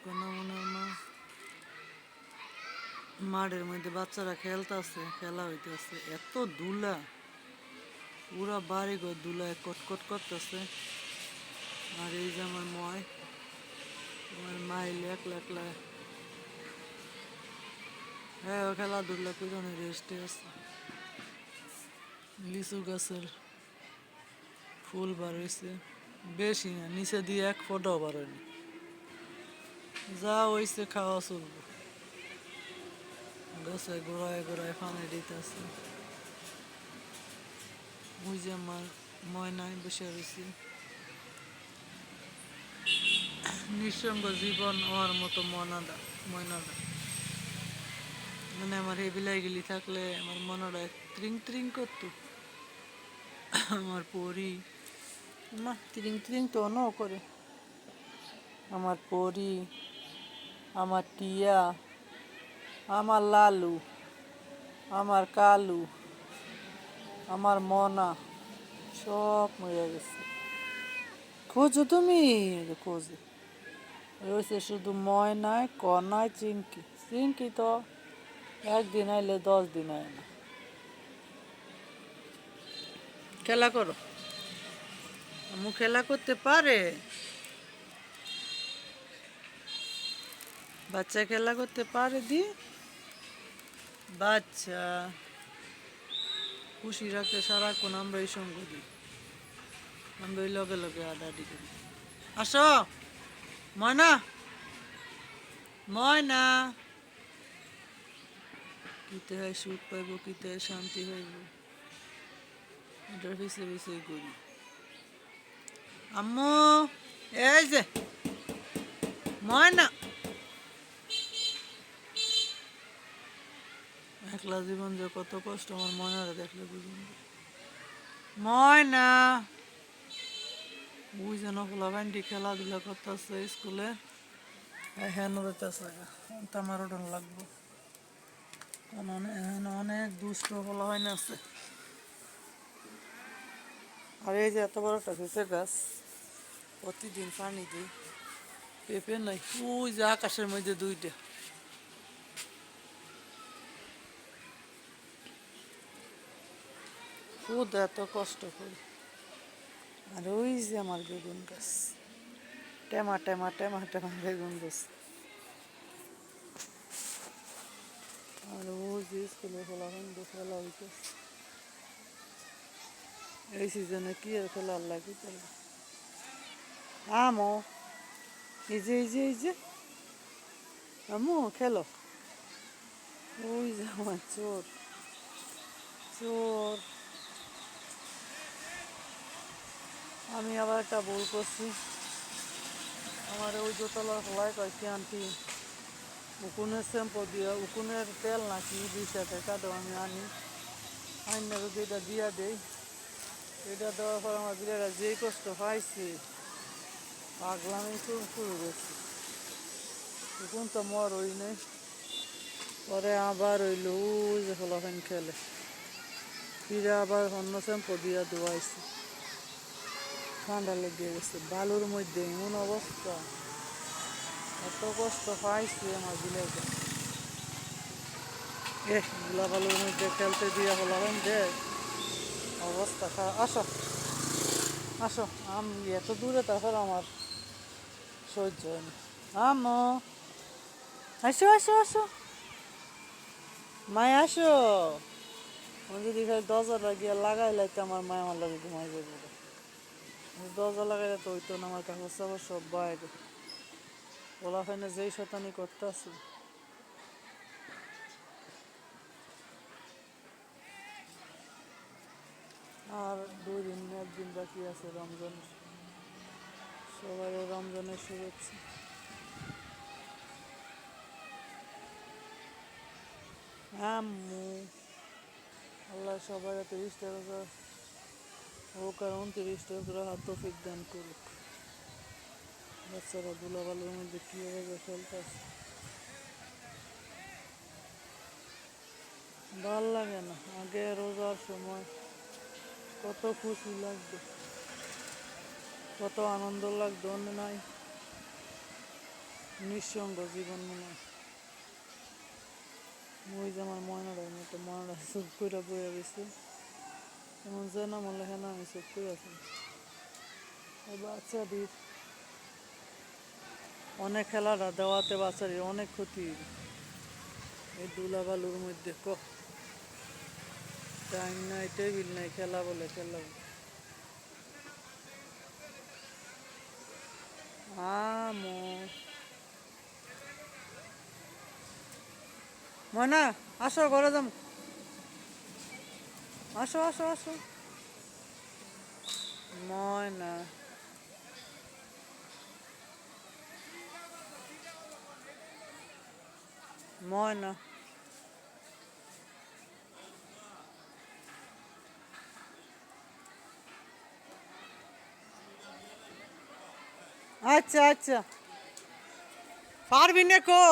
কোনো মনে না মাঠের মধ্যে বাচ্চারা খেলতেছে, খেলা হইতেছে, এত ধুলা, পুরা বাড়িঘর ধুলায় কটকট করতেছে। আর এই যে আমার মাইল একলা একলা হ্যাঁ খেলাধুলা করে রেস্টে আছে। লিচু গাছের ফুল বার হয়েছে, বেশি না, নিচে দিয়ে এক ফোঁটাও বার হয়নি, যা হয়েছে খাওয়া চলবো। গাছে গোড়ায় গোড়ায় পানি দিতেছে। ওই যে আমার ময়নায় বসে রয়েছে। নিঃসঙ্গ জীবন আমার মতো ময়নাদা মানে আমার এই বিলাইগুলি থাকলে আমার মনটা ত্রিং ত্রিং করতো। আমার পরি মা ত্রিং ত্রিং তো ন করে। আমার পরি, আমার টিয়া, আমার লালু, আমার কালু, আমার মনা সব মরে গেছে। খোঁজো তুমি, খোঁজো রয়েছে শুধু ময়নায়, কনায়, চিঙ্কি। চিঙ্কি তো একদিন আইলে 10 দিন আয় না। খেলা করো, আমু খেলা করতে পারে, বাচ্চা খেলা করতে পারে দি বাচ্চা খুশি রাখতে সারাক্ষণ আমরা এই সঙ্গ দিই, আমরা ওই লগে লগে আডাআডি করি। আসো ময়না, ময়না, কিতে হয় সুখ পাইব, কিতে হয় শান্তি হইব, এটার পিছে পিছে করি। আম্মু এই যে ময়না, একলা জীবন যে কত কষ্ট আমার ময়নারে দেখলে বুঝুন। ময়না ওই যেন ফোলাবান্ডি খেলাধুলা করতেছে স্কুলে, হ্যাঁ নড়তেছে, আমার ওটা লাগবো, কারণ অনেক দুষ্ট ফোলাবাইন আছে। আর এই যে এত বড় একটা পেঁপে গাছ, প্রতিদিন পানি দিই, পেঁপে নাই। ওই যে আকাশের মধ্যে দুইটা, খুদ এত কষ্ট করি। আর ওই যে আমার বেগুন গাছ, টেমা টেমা টেমা টেমা বেগুন গাছ। আর ওই যে স্কুলে ফলাফল খেলা হইতেছে, এই সিজনে কি আর খেলার লাগে তাহলে। আমো এই যে এই যে এই যে আমু খেলো। ওই যে আমার চোর চোর। আমি আবার একটা ভুল করছি, আমার ওই দোতলার খোলায় কয়েকটি আনটি উকুনের শ্যাম্পু দিয়ে, উকুনের তেল নাকি 20 টাকা দাও, আমি আনি আইনা যদি এটা দিয়া দেই, এটা দেওয়ার পর আমার বিড়ারা যেই কষ্ট পাইছি, পাগলামি শুরু করছি। উকুন তো মর ওই নেই, পরে আবার হইল ওই যে ফলাফাইন খেলে, ফিরে আবার অন্য শ্যাম্পু দিয়া ধোয়াইছি, ঠান্ডা লেগে গেছে। বালুর মধ্যে এমন অবস্থা, এত কষ্ট পাইছি আমার বিলেকে। গুলা বালুর মধ্যে খেলতে দিয়া ফলাফাইন দে অবস্থা খারাপ। আসো আসো, আমি এত দূরে, তারপর আমার সহ্য হয়নি। আমো আসো আসো আসো, মায় আসো। আমি যদি খালি দরজাটা গিয়ে লাগাই লাইতে আমার মায় আমার লাগে ঘুমাই যাবে। দরজা লাগাইলে তো হইতো না, আমার কাগজ চাগজ সব বাইরে, ওলা ফাইনে যেই শতানি করতে আছে। আর 2 দিন, 1 দিন বাকি আছে রমজানের। সবাই রমজানের শুভেচ্ছা। আম্মু আল্লাহ সবাই 30টা রোজা হোক আর 29টা করে হাত তৌফিক দান করুক। বাচ্চারা ধুলাবালুর মধ্যে কীভাবে খেলতেছে, ভাল লাগে না। আগে রোজার সময় কত খুশি লাগতো, কত আনন্দ লাগতো, নাই নিঃসঙ্গ জীবন মনে হয়। ওই যে আমার ময়নাটার মতো ময়নাটা চুপ করে বয়ে গেছে, এমন যেন মনে হয় না আমি চুপ করে আছি। ওই বাচ্চাটির অনেক খেলাটা দেওয়াতে বাচ্চাটির অনেক ক্ষতি, এই ধুলাবালুর মধ্যে টাইম নাই টেবিল নাই, খেলা বলে খেলা বলে। আমো ময়না, আসো ঘরে যাম, আসো আসো আসো। ময়না ময়না, আচ্ছা আচ্ছা, পারবি না কো।